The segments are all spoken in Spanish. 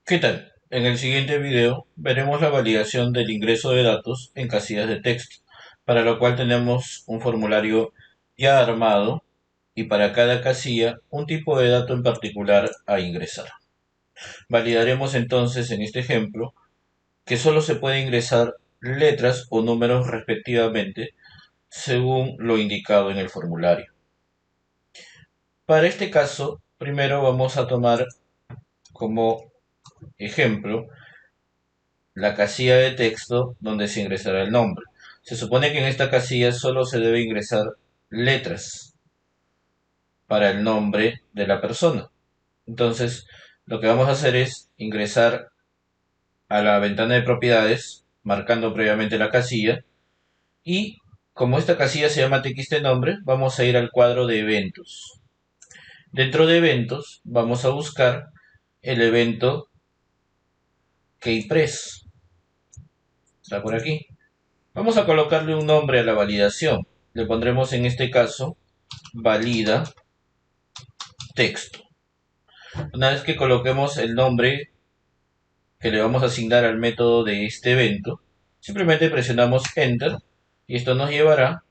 ¿Qué tal? En el siguiente video veremos la validación del ingreso de datos en casillas de texto, para lo cual tenemos un formulario ya armado y para cada casilla un tipo de dato en particular a ingresar. Validaremos entonces en este ejemplo que solo se puede ingresar letras o números respectivamente según lo indicado en el formulario. Para este caso, primero vamos a tomar como ejemplo la casilla de texto donde se ingresará el nombre. Se supone que en esta casilla solo se debe ingresar letras para el nombre de la persona. Entonces, lo que vamos a hacer es ingresar a la ventana de propiedades, marcando previamente la casilla, y como esta casilla se llama txt nombre, vamos a ir al cuadro de eventos. Dentro de eventos, vamos a buscar el evento keypress. Está por aquí. Vamos a colocarle un nombre a la validación. Le pondremos en este caso valida texto. Una vez que coloquemos el nombre que le vamos a asignar al método de este evento, simplemente presionamos Enter y esto nos llevará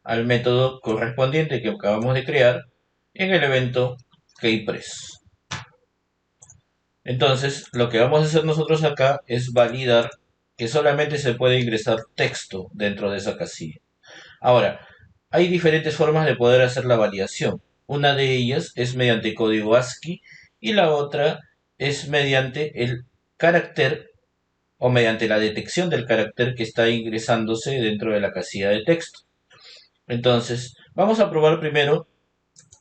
al método correspondiente que acabamos de crear en el evento keypress. Entonces, lo que vamos a hacer nosotros acá es validar que solamente se puede ingresar texto dentro de esa casilla. Ahora, hay diferentes formas de poder hacer la validación. Una de ellas es mediante código ASCII y la otra es mediante el carácter o mediante la detección del carácter que está ingresándose dentro de la casilla de texto. Entonces, vamos a probar primero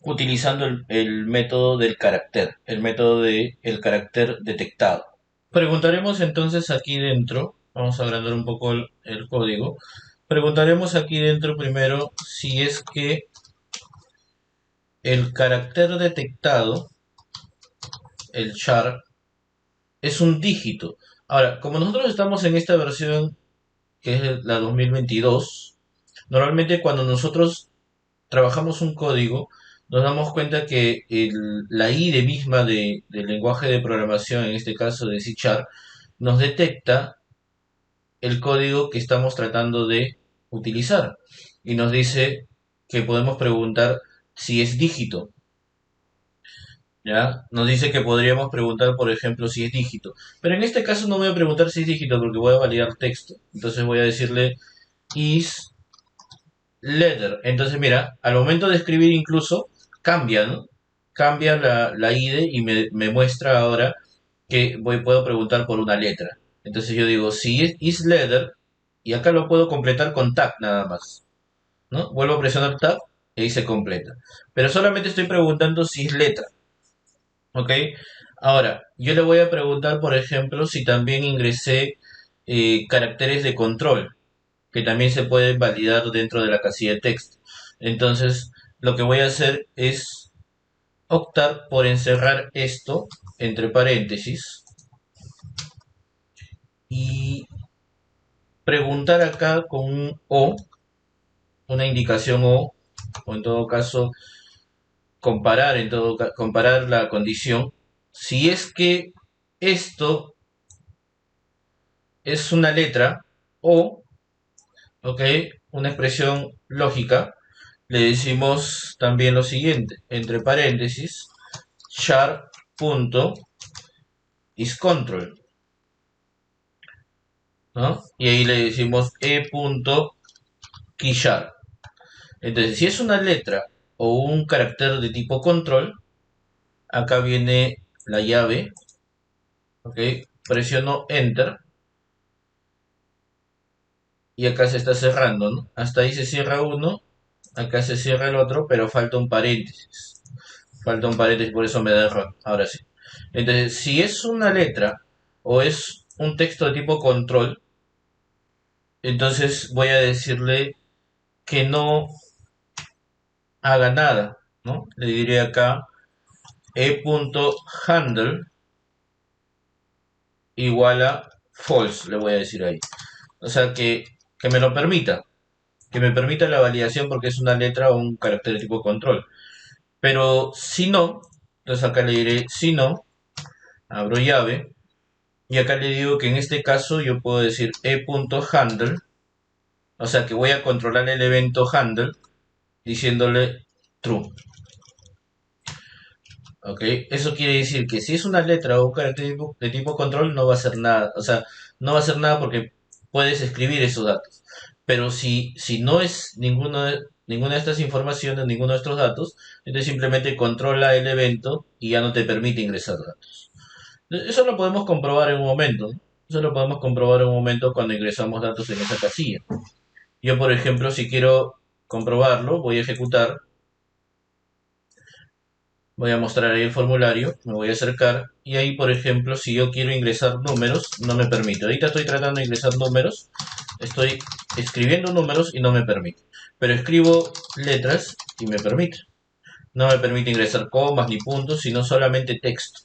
utilizando el método del carácter, el método del carácter detectado. Preguntaremos entonces aquí dentro, vamos a agrandar un poco el código, preguntaremos aquí dentro primero si es que el carácter detectado, el char, es un dígito. Ahora, como nosotros estamos en esta versión que es la 2022, normalmente cuando nosotros trabajamos un código, nos damos cuenta que la IDE misma del lenguaje de programación, en este caso de C Sharp, nos detecta el código que estamos tratando de utilizar y nos dice que podemos preguntar si es dígito. ¿Ya? Nos dice que podríamos preguntar, por ejemplo, si es dígito. Pero en este caso no voy a preguntar si es dígito porque voy a validar texto. Entonces voy a decirle is letter. Entonces, mira, al momento de escribir incluso cambia, ¿no? Cambia la IDE y me muestra ahora que puedo preguntar por una letra. Entonces yo digo, si es is letter, y acá lo puedo completar con tag nada más, ¿no? Vuelvo a presionar tab y ahí se completa. Pero solamente estoy preguntando si es letra, ¿ok? Ahora, yo le voy a preguntar, por ejemplo, si también ingresé caracteres de control, que también se pueden validar dentro de la casilla de texto. Entonces, lo que voy a hacer es optar por encerrar esto entre paréntesis y preguntar acá con un O, una indicación o en todo caso comparar, comparar la condición, si es que esto es una letra o, ok, una expresión lógica, le decimos también lo siguiente, entre paréntesis, char.isControl, ¿no? Y ahí le decimos e.keychar. Entonces, si es una letra o un carácter de tipo control, acá viene la llave, ¿ok? Presiono Enter y acá se está cerrando, ¿no? Hasta ahí se cierra uno, acá se cierra el otro, pero falta un paréntesis. Falta un paréntesis, por eso me da error. Ahora sí. Entonces, si es una letra o es un texto de tipo control, entonces voy a decirle que no haga nada, ¿no? Le diré acá e.handle igual a false, le voy a decir ahí. O sea, que me lo permita, que me permita la validación porque es una letra o un carácter de tipo control. Pero si no, entonces acá le diré si no, abro llave, y acá le digo que en este caso yo puedo decir e.handle, o sea que voy a controlar el evento handle diciéndole true. ¿Ok? Eso quiere decir que si es una letra o un carácter de tipo control no va a hacer nada, o sea, no va a hacer nada porque puedes escribir esos datos. Pero si no es ninguna de estas informaciones, ninguno de estos datos, entonces simplemente controla el evento y ya no te permite ingresar datos. Eso lo podemos comprobar en un momento, ¿no? Eso lo podemos comprobar en un momento cuando ingresamos datos en esa casilla. Yo, por ejemplo, si quiero comprobarlo, voy a ejecutar. Voy a mostrar ahí el formulario, me voy a acercar y ahí, por ejemplo, si yo quiero ingresar números, no me permite. Ahorita estoy tratando de ingresar números, estoy escribiendo números y no me permite. Pero escribo letras y me permite. No me permite ingresar comas ni puntos, sino solamente texto,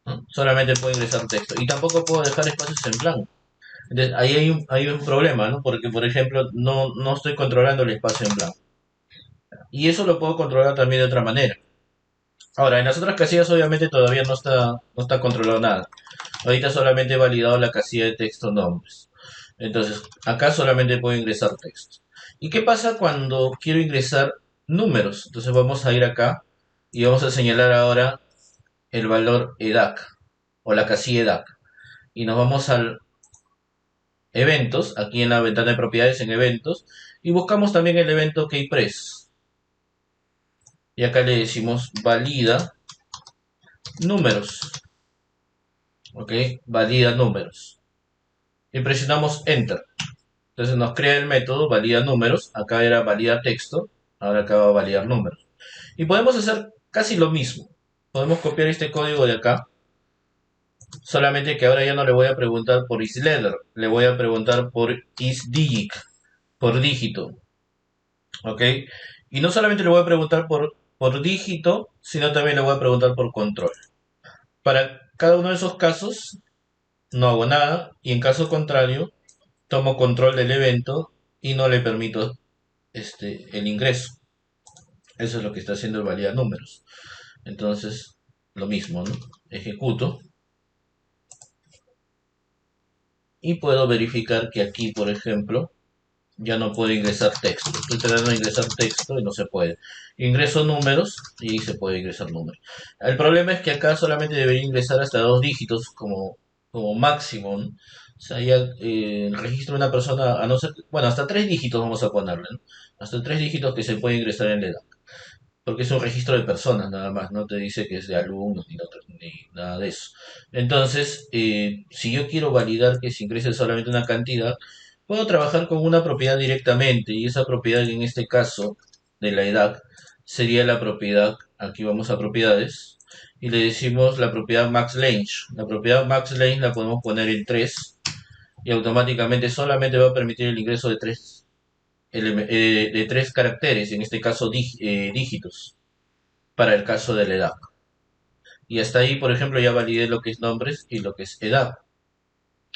¿no? Solamente puedo ingresar texto. Y tampoco puedo dejar espacios en blanco. Entonces, ahí hay un problema, ¿no? Porque, por ejemplo, no estoy controlando el espacio en blanco. Y eso lo puedo controlar también de otra manera. Ahora, en las otras casillas obviamente todavía no está controlado nada. Ahorita solamente he validado la casilla de texto nombres. Entonces, acá solamente puedo ingresar texto. ¿Y qué pasa cuando quiero ingresar números? Entonces vamos a ir acá y vamos a señalar ahora el valor EDAC o la casilla EDAC. Y nos vamos al eventos, aquí en la ventana de propiedades en eventos, y buscamos también el evento keypress. Y acá le decimos valida números. ¿Ok? Valida números. Y presionamos Enter. Entonces nos crea el método valida números. Acá era valida texto. Ahora acá va a validar números. Y podemos hacer casi lo mismo. Podemos copiar este código de acá. Solamente que ahora ya no le voy a preguntar por isLetter. Le voy a preguntar por isDigit. Por dígito. ¿Ok? Y no solamente le voy a preguntar por dígito, sino también le voy a preguntar por control. Para cada uno de esos casos no hago nada. Y en caso contrario, tomo control del evento y no le permito el ingreso. Eso es lo que está haciendo el valida números. Entonces, lo mismo, ¿no? Ejecuto y puedo verificar que aquí, por ejemplo, ya no puedo ingresar texto. Estoy tratando de ingresar texto y no se puede. Ingreso números y se puede ingresar números. El problema es que acá solamente debería ingresar hasta 2 dígitos como máximo, ¿no? O sea, ya el registro de una persona, a no ser, bueno, hasta 3 dígitos vamos a ponerle, ¿no? Hasta 3 dígitos que se puede ingresar en la edad. Porque es un registro de personas nada más, no te dice que es de alumnos ni nada de eso. Entonces, si yo quiero validar que se ingrese solamente una cantidad, puedo trabajar con una propiedad directamente y esa propiedad en este caso de la edad sería la propiedad, aquí vamos a propiedades y le decimos la propiedad maxLange. La propiedad maxLange la podemos poner en 3 y automáticamente solamente va a permitir el ingreso de tres caracteres, en este caso dígitos, para el caso de la edad. Y hasta ahí, por ejemplo, ya validé lo que es nombres y lo que es edad.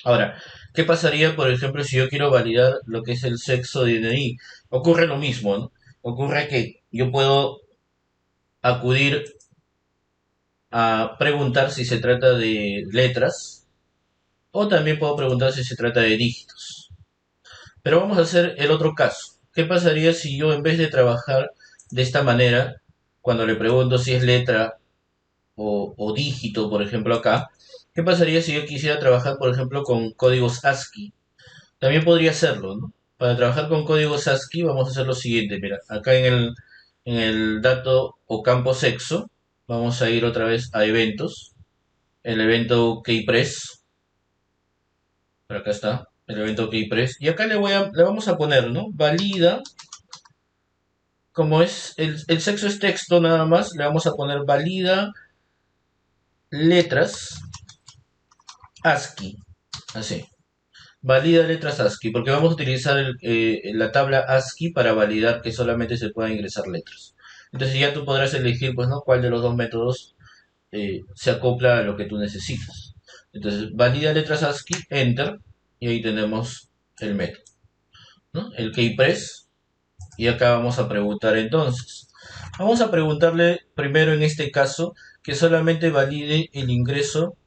Ahora, ¿qué pasaría, por ejemplo, si yo quiero validar lo que es el sexo de DNI? Ocurre lo mismo, ¿no? Ocurre que yo puedo acudir a preguntar si se trata de letras o también puedo preguntar si se trata de dígitos. Pero vamos a hacer el otro caso. ¿Qué pasaría si yo en vez de trabajar de esta manera, cuando le pregunto si es letra o dígito, por ejemplo, acá, qué pasaría si yo quisiera trabajar, por ejemplo, con códigos ASCII? También podría hacerlo, ¿no? Para trabajar con códigos ASCII vamos a hacer lo siguiente, mira, acá en el dato o campo sexo, vamos a ir otra vez a eventos, el evento keypress, por acá está, el evento keypress, y acá le vamos a poner, ¿no? Valida, como es, el sexo es texto nada más, le vamos a poner valida letras ASCII, así. Valida letras ASCII, porque vamos a utilizar la tabla ASCII para validar que solamente se puedan ingresar letras. Entonces ya tú podrás elegir, pues, ¿no? Cuál de los dos métodos se acopla a lo que tú necesitas. Entonces, valida letras ASCII, Enter, y ahí tenemos el método, ¿no? El keypress, y acá vamos a preguntar entonces. Vamos a preguntarle primero en este caso que solamente valide el ingreso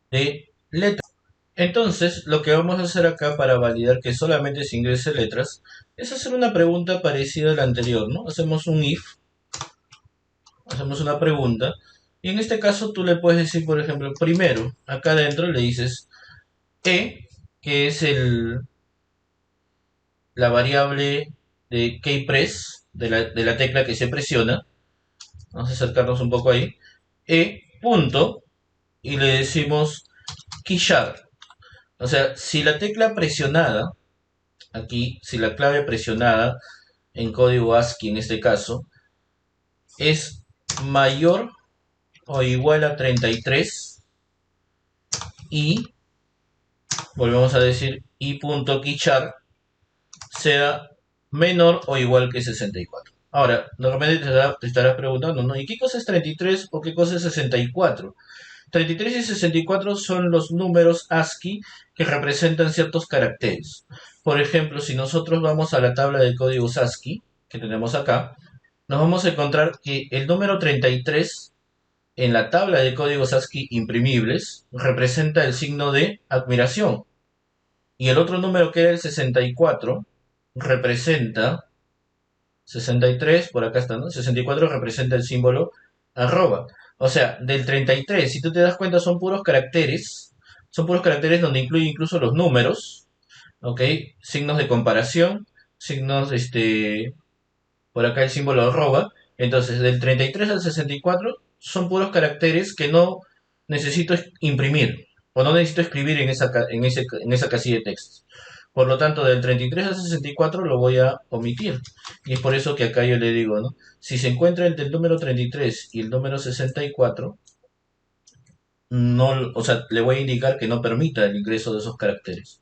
de letras. Entonces, lo que vamos a hacer acá para validar que solamente se ingrese letras es hacer una pregunta parecida a la anterior, ¿no? Hacemos un if, hacemos una pregunta, y en este caso tú le puedes decir, por ejemplo, primero, acá adentro le dices E, que es la variable de keypress, de la tecla que se presiona. Vamos a acercarnos un poco ahí. E, punto, y le decimos keyshard. O sea, si la tecla presionada, aquí, si la clave presionada en código ASCII en este caso, es mayor o igual a 33 y volvemos a decir i.keychar sea menor o igual que 64. Ahora, normalmente te estarás preguntando, ¿no? ¿Y qué cosa es 33 o qué cosa es 64? 33 y 64 son los números ASCII que representan ciertos caracteres. Por ejemplo, si nosotros vamos a la tabla de códigos ASCII que tenemos acá, nos vamos a encontrar que el número 33 en la tabla de códigos ASCII imprimibles representa el signo de admiración. Y el otro número que era el 64 representa 63, por acá está, ¿no? 64 representa el símbolo arroba. O sea, del 33, si tú te das cuenta, son puros caracteres donde incluye incluso los números, ¿ok? Signos de comparación, signos, por acá el símbolo arroba. Entonces, del 33 al 64 son puros caracteres que no necesito imprimir o no necesito escribir en esa casilla de textos. Por lo tanto, del 33 al 64 lo voy a omitir. Y es por eso que acá yo le digo, ¿no? Si se encuentra entre el número 33 y el número 64, no, o sea, le voy a indicar que no permita el ingreso de esos caracteres.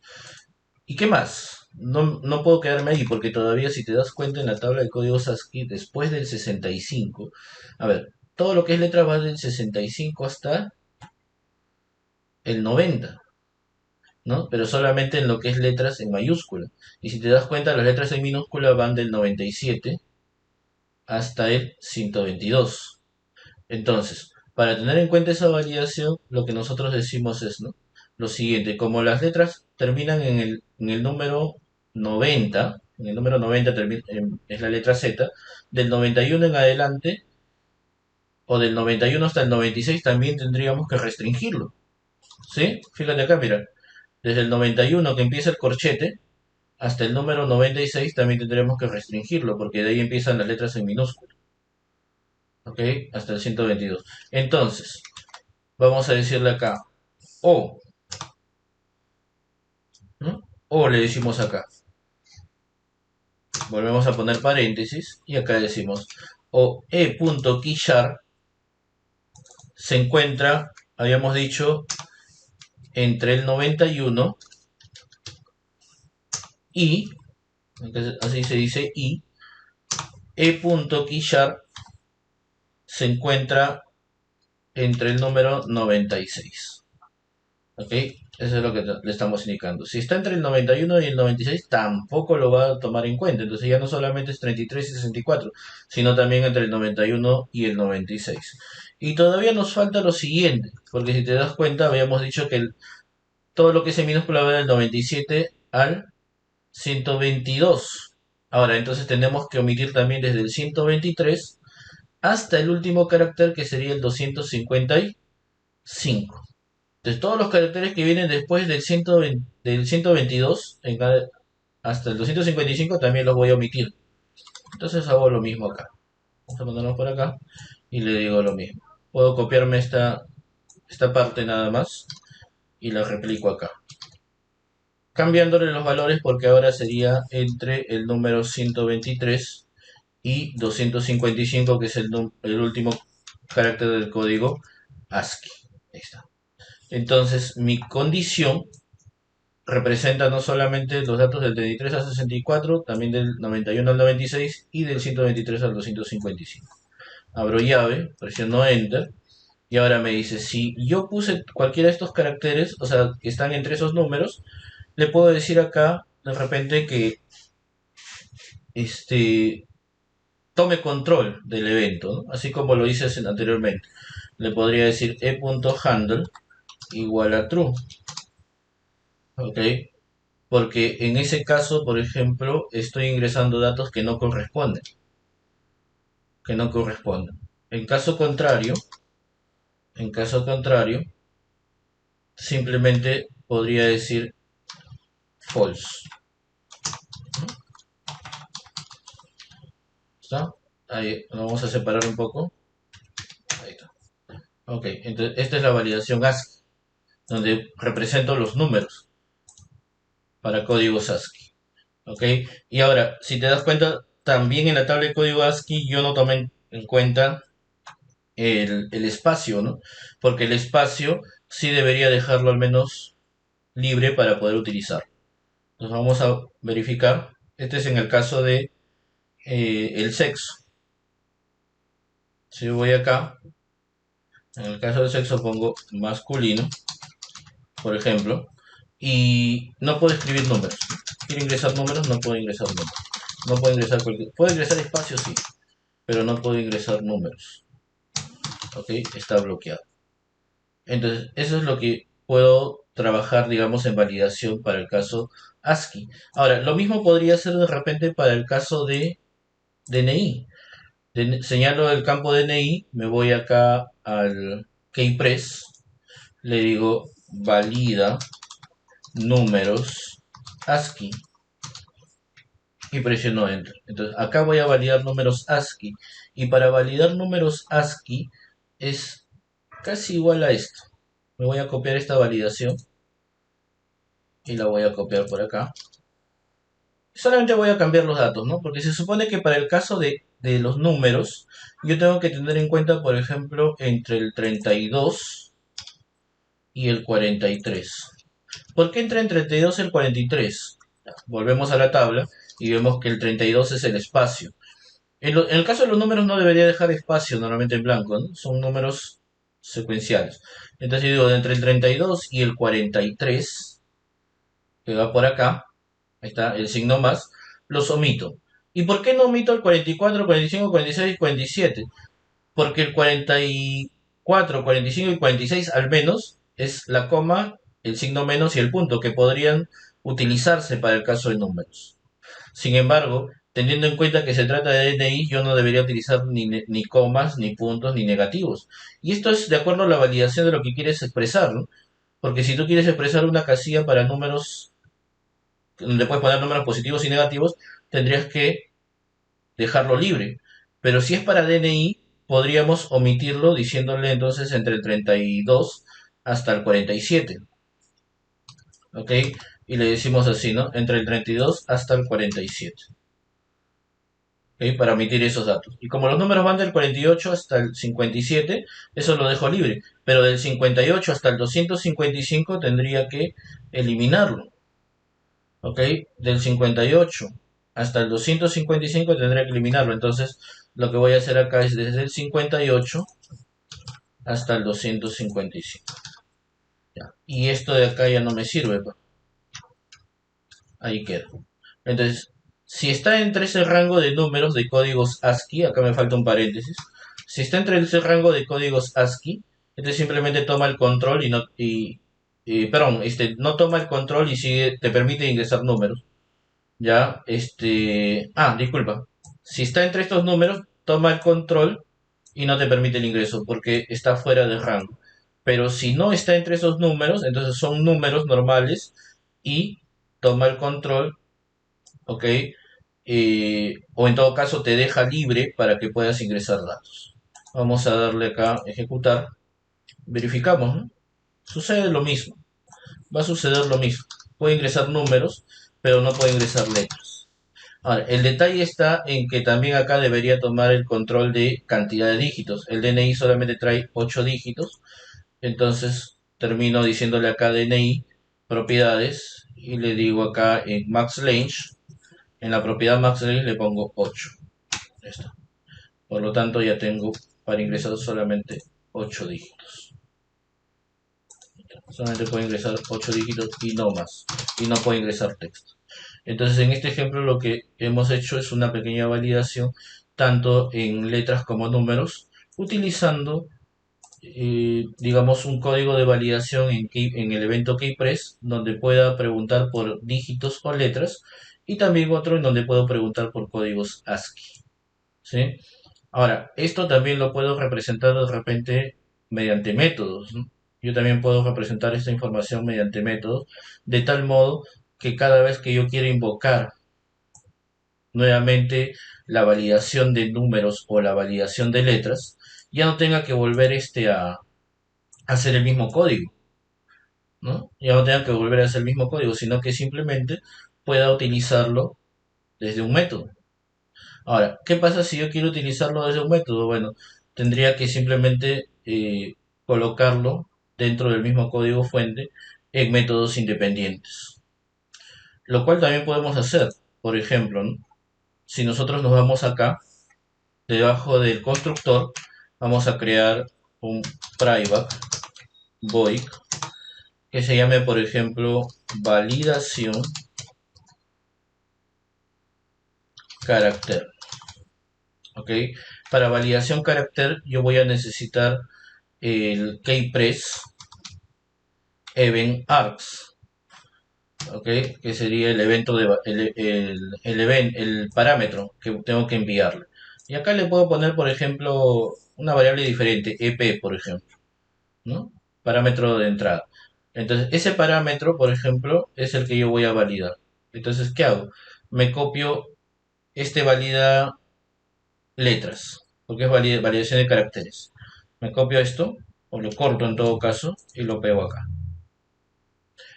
¿Y qué más? No puedo quedarme ahí porque todavía si te das cuenta en la tabla de códigos ASCII, después del 65, a ver, todo lo que es letra va del 65 hasta el 90, ¿no? Pero solamente en lo que es letras en mayúscula. Y si te das cuenta, las letras en minúscula van del 97 hasta el 122. Entonces, para tener en cuenta esa validación, lo que nosotros decimos es, ¿no? Lo siguiente, como las letras terminan en el número 90, en el número 90 es la letra Z, del 91 en adelante, o del 91 hasta el 96 también tendríamos que restringirlo, ¿sí? Fíjate acá, mira, desde el 91 que empieza el corchete, hasta el número 96 también tendremos que restringirlo, porque de ahí empiezan las letras en minúscula, ¿ok? Hasta el 122. Entonces, vamos a decirle acá, O, ¿no? O le decimos acá. Volvemos a poner paréntesis y acá decimos o e.keychar se encuentra, habíamos dicho, entre el 91 y, así se dice, y e.keychar se encuentra entre el número 96. ¿Ok? Eso es lo que le estamos indicando. Si está entre el 91 y el 96, tampoco lo va a tomar en cuenta. Entonces ya no solamente es 33 y 64, sino también entre el 91 y el 96. Y todavía nos falta lo siguiente, porque si te das cuenta, habíamos dicho que todo lo que es en minúscula va del 97 al 122. Ahora, entonces tenemos que omitir también desde el 123 hasta el último carácter que sería el 255. Entonces, todos los caracteres que vienen después del 122 hasta el 255 también los voy a omitir. Entonces hago lo mismo acá. Vamos a ponerlo por acá y le digo lo mismo. Puedo copiarme esta parte nada más y la replico acá. Cambiándole los valores porque ahora sería entre el número 123 y 255, que es el último carácter del código ASCII. Ahí está. Entonces, mi condición representa no solamente los datos del 33 al 64, también del 91 al 96 y del 123 al 255. Abro llave, presiono Enter y ahora me dice, si yo puse cualquiera de estos caracteres, o sea, que están entre esos números, le puedo decir acá de repente que este tome control del evento, ¿no? Así como lo hice anteriormente. Le podría decir e.handle igual a true, ¿ok? Porque en ese caso, por ejemplo, estoy ingresando datos que no corresponden. En caso contrario, simplemente podría decir false. ¿Está? Ahí lo vamos a separar un poco. Ahí está. Ok, entonces esta es la validación ASCII, donde represento los números para códigos ASCII. Ok, y ahora, si te das cuenta, también en la tabla de código ASCII yo no tomé en cuenta el espacio, ¿no? Porque el espacio sí debería dejarlo al menos libre para poder utilizar. Entonces vamos a verificar. Este es en el caso de el sexo. Si voy acá, en el caso del sexo pongo masculino, por ejemplo, y no puedo escribir números. Quiero ingresar números, no puedo ingresar números. No puedo ingresar cualquier... Puedo ingresar espacios, sí, pero no puedo ingresar números. ¿Ok? Está bloqueado. Entonces, eso es lo que puedo trabajar, digamos, en validación para el caso ASCII. Ahora, lo mismo podría ser de repente para el caso de DNI. Señalo el campo DNI, me voy acá al keypress, le digo valida números ASCII y presiono Enter. Entonces, acá voy a validar números ASCII. Y para validar números ASCII es casi igual a esto. Me voy a copiar esta validación y la voy a copiar por acá. Solamente voy a cambiar los datos, ¿no? Porque se supone que para el caso de los números, yo tengo que tener en cuenta, por ejemplo, entre el 32 y el 43. ¿Por qué entre el 32 y el 43? Volvemos a la tabla y vemos que el 32 es el espacio. En el caso de los números no debería dejar espacio normalmente en blanco, ¿no? Son números secuenciales. Entonces yo digo, entre el 32 y el 43, que va por acá, ahí está el signo más, los omito. ¿Y por qué no omito el 44, 45, 46 y 47? Porque el 44, 45 y 46 al menos es la coma, el signo menos y el punto, que podrían utilizarse para el caso de números. Sin embargo, teniendo en cuenta que se trata de DNI, yo no debería utilizar ni comas, ni puntos, ni negativos. Y esto es de acuerdo a la validación de lo que quieres expresar, ¿no? Porque si tú quieres expresar una casilla para números, donde puedes poner números positivos y negativos, tendrías que dejarlo libre. Pero si es para DNI, podríamos omitirlo diciéndole entonces entre el 32 hasta el 47. ¿Ok? Y le decimos así, ¿no? Entre el 32 hasta el 47. ¿Ok? Para omitir esos datos. Y como los números van del 48 hasta el 57, eso lo dejo libre. Pero del 58 hasta el 255 tendría que eliminarlo. ¿Ok? Del 58 hasta el 255 tendría que eliminarlo. Entonces, lo que voy a hacer acá es desde el 58 hasta el 255. ¿Ya? Y esto de acá ya no me sirve. Ahí queda. Entonces, si está entre ese rango de números de códigos ASCII, acá me falta un paréntesis, si está entre ese rango de códigos ASCII, entonces simplemente toma el control perdón, no toma el control y sigue, te permite ingresar números. Ya, disculpa. Si está entre estos números, toma el control y no te permite el ingreso porque está fuera de rango. Pero si no está entre esos números, entonces son números normales y toma el control, ¿ok? O en todo caso te deja libre para que puedas ingresar datos. Vamos a darle acá ejecutar. Verificamos, ¿no? Sucede lo mismo. Va a suceder lo mismo. Puede ingresar números, pero no puede ingresar letras. Ahora, el detalle está en que también acá debería tomar el control de cantidad de dígitos. El DNI solamente trae 8 dígitos, entonces termino diciéndole acá DNI, propiedades, y le digo acá en max range, en la propiedad max range le pongo 8. Ya está. Por lo tanto ya tengo para ingresar solamente 8 dígitos. Solamente puedo ingresar 8 dígitos y no más. Y no puedo ingresar texto. Entonces en este ejemplo lo que hemos hecho es una pequeña validación tanto en letras como números, utilizando, digamos, un código de validación en el evento keypress, donde pueda preguntar por dígitos o letras, y también otro en donde puedo preguntar por códigos ASCII, ¿sí? Ahora, esto también lo puedo representar de repente mediante métodos, ¿no? Yo también puedo representar esta información mediante métodos, de tal modo que cada vez que yo quiera invocar nuevamente la validación de números o la validación de letras, ya no tenga que volver a hacer el mismo código, ¿no? Ya no tenga que volver a hacer el mismo código, sino que simplemente pueda utilizarlo desde un método. Ahora, ¿qué pasa si yo quiero utilizarlo desde un método? Bueno, tendría que simplemente colocarlo dentro del mismo código fuente en métodos independientes. Lo cual también podemos hacer. Por ejemplo, ¿no? Si nosotros nos vamos acá, debajo del constructor, vamos a crear un private void que se llame, por ejemplo, validación carácter. ¿Ok? Para validación carácter yo voy a necesitar el keypress event args, ¿ok? Que sería el evento el parámetro que tengo que enviarle. Y acá le puedo poner, por ejemplo, una variable diferente, EP, por ejemplo, ¿no? Parámetro de entrada. Entonces, ese parámetro, por ejemplo, es el que yo voy a validar. Entonces, ¿qué hago? Me copio, valida letras, porque es validación de caracteres. Me copio esto, o lo corto en todo caso, y lo pego acá.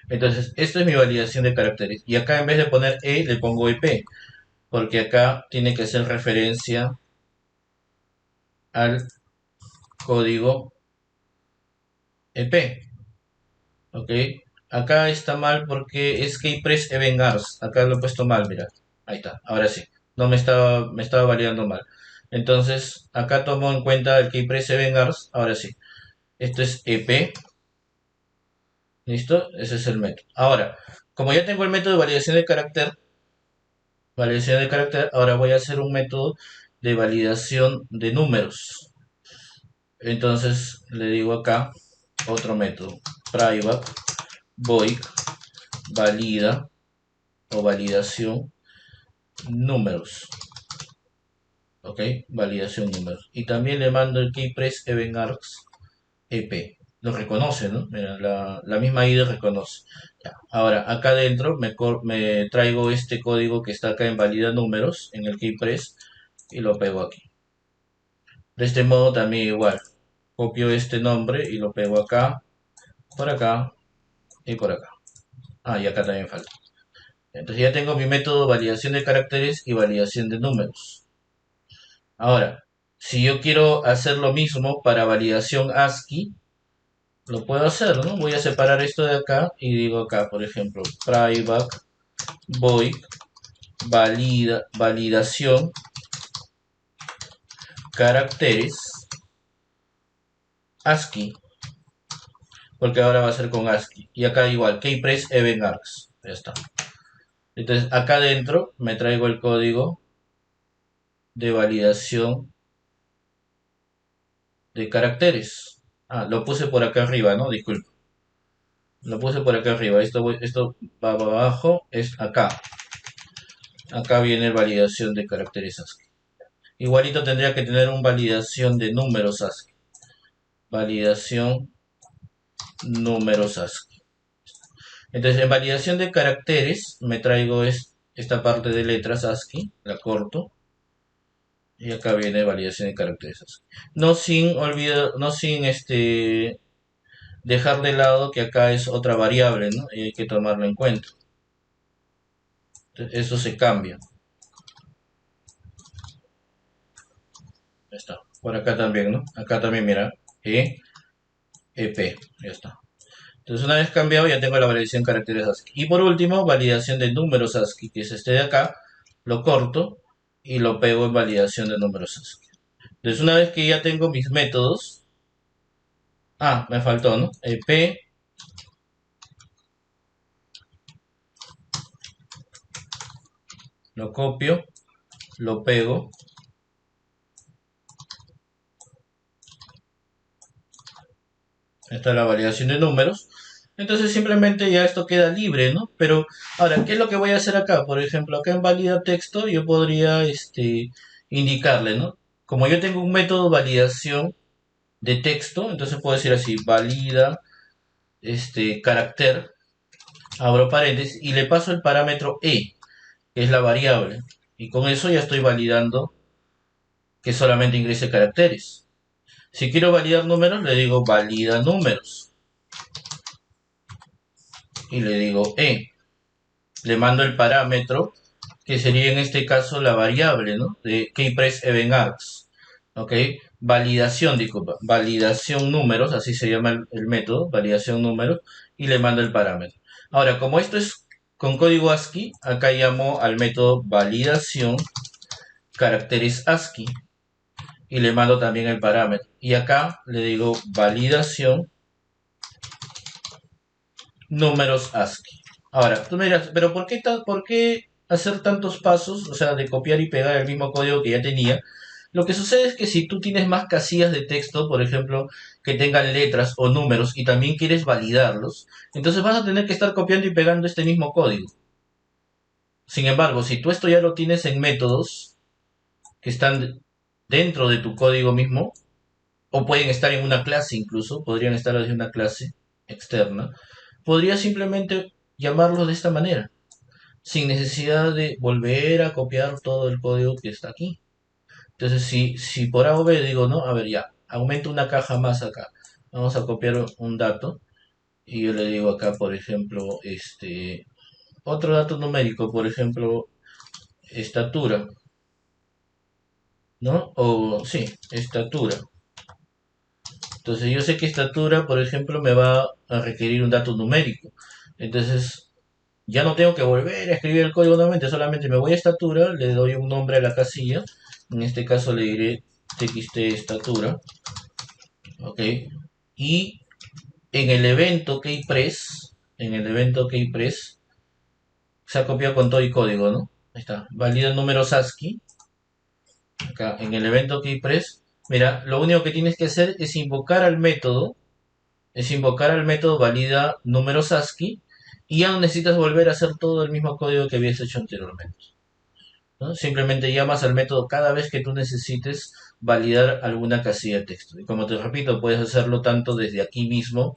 Entonces, esto es mi validación de caracteres. Y acá en vez de poner E, le pongo EP, porque acá tiene que hacer referencia al código EP. ¿Ok? Acá está mal porque es keypress event ars. Acá lo he puesto mal, mira. Ahí está, ahora sí. No me estaba validando mal. Entonces, acá tomo en cuenta el keypress event ars. Ahora sí. Esto es EP. ¿Listo? Ese es el método. Ahora, como ya tengo el método de validación de carácter, ahora voy a hacer un método de validación de números. Entonces, le digo acá otro método. Private void valida o validación números. ¿Ok? Validación números. Y también le mando el keypress event args EP. Lo reconoce, ¿no? Mira, la misma ID reconoce. Ya. Ahora, acá adentro me traigo este código que está acá en valida números, en el keypress, y lo pego aquí. De este modo también igual. Copio este nombre y lo pego acá y por acá. Ah, y acá también falta. Entonces ya tengo mi método de validación de caracteres y validación de números. Ahora, si yo quiero hacer lo mismo para validación ASCII, lo puedo hacer, ¿no? Voy a separar esto de acá y digo acá, por ejemplo, private void validación caracteres ASCII, porque ahora va a ser con ASCII. Y acá igual, keypress event args. Ya está. Entonces acá adentro me traigo el código de validación de caracteres. Ah, lo puse por acá arriba, ¿no? Disculpe. Lo puse por acá arriba. Esto va abajo, es acá. Acá viene validación de caracteres ASCII. Igualito tendría que tener un validación de números ASCII. Validación números ASCII. Entonces, en validación de caracteres, me traigo esta parte de letras ASCII, la corto, y acá viene validación de caracteres ASCII. No sin dejar de lado que acá es otra variable, ¿no? Y hay que tomarlo en cuenta. Entonces, eso se cambia. Ya está. Por acá también, ¿no? Acá también, mira, EP, ya está. Entonces una vez cambiado ya tengo la validación de caracteres ASCII. Y por último, validación de números ASCII, que es este de acá, lo corto y lo pego en validación de números ASCII. Entonces una vez que ya tengo mis métodos, me faltó, ¿no? EP, lo copio, lo pego Está la validación de números. Entonces simplemente ya esto queda libre, ¿no? Pero ahora, ¿qué es lo que voy a hacer acá? Por ejemplo, acá en valida texto yo podría indicarle, ¿no? Como yo tengo un método validación de texto, entonces puedo decir así, valida carácter, abro paréntesis, y le paso el parámetro que es la variable. Y con eso ya estoy validando que solamente ingrese caracteres. Si quiero validar números, le digo valida números. Y le digo Le mando el parámetro, que sería en este caso la variable, ¿no? De keypress event args. ¿Ok? Validación, disculpa. Validación números, así se llama el método, validación números, y le mando el parámetro. Ahora, como esto es con código ASCII, acá llamo al método validación caracteres ASCII y le mando también el parámetro. Y acá le digo validación números ASCII. Ahora, tú me dirás, pero ¿por qué hacer tantos pasos? O sea, de copiar y pegar el mismo código que ya tenía. Lo que sucede es que si tú tienes más casillas de texto, por ejemplo, que tengan letras o números y también quieres validarlos, entonces vas a tener que estar copiando y pegando este mismo código. Sin embargo, si tú esto ya lo tienes en métodos que están dentro de tu código mismo, o pueden estar en una clase incluso, podrían estar desde una clase externa, podría simplemente llamarlo de esta manera, sin necesidad de volver a copiar todo el código que está aquí. Entonces, si por A o B digo, no, a ver, ya, aumento una caja más acá, vamos a copiar un dato, y yo le digo acá, por ejemplo, otro dato numérico, por ejemplo, estatura, ¿no? O sí, estatura. Entonces yo sé que estatura, por ejemplo, me va a requerir un dato numérico. Entonces ya no tengo que volver a escribir el código nuevamente, solamente me voy a estatura, le doy un nombre a la casilla, en este caso le diré txt estatura, ¿ok? Y en el evento keypress, se ha copiado con todo y código, ¿no? Ahí está, valida números ASCII, acá en el evento keypress, mira, lo único que tienes que hacer es invocar al método valida números ASCII y ya no necesitas volver a hacer todo el mismo código que habías hecho anteriormente, ¿no? Simplemente llamas al método cada vez que tú necesites validar alguna casilla de texto. Y como te repito, puedes hacerlo tanto desde aquí mismo,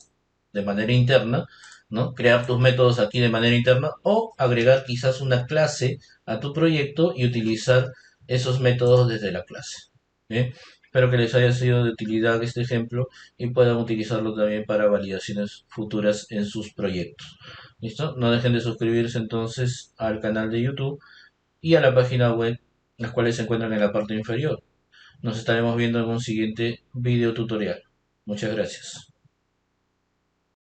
de manera interna, ¿no? Crear tus métodos aquí de manera interna o agregar quizás una clase a tu proyecto y utilizar esos métodos desde la clase. ¿Bien? Espero que les haya sido de utilidad este ejemplo y puedan utilizarlo también para validaciones futuras en sus proyectos. ¿Listo? No dejen de suscribirse entonces al canal de YouTube y a la página web, las cuales se encuentran en la parte inferior. Nos estaremos viendo en un siguiente video tutorial. Muchas gracias.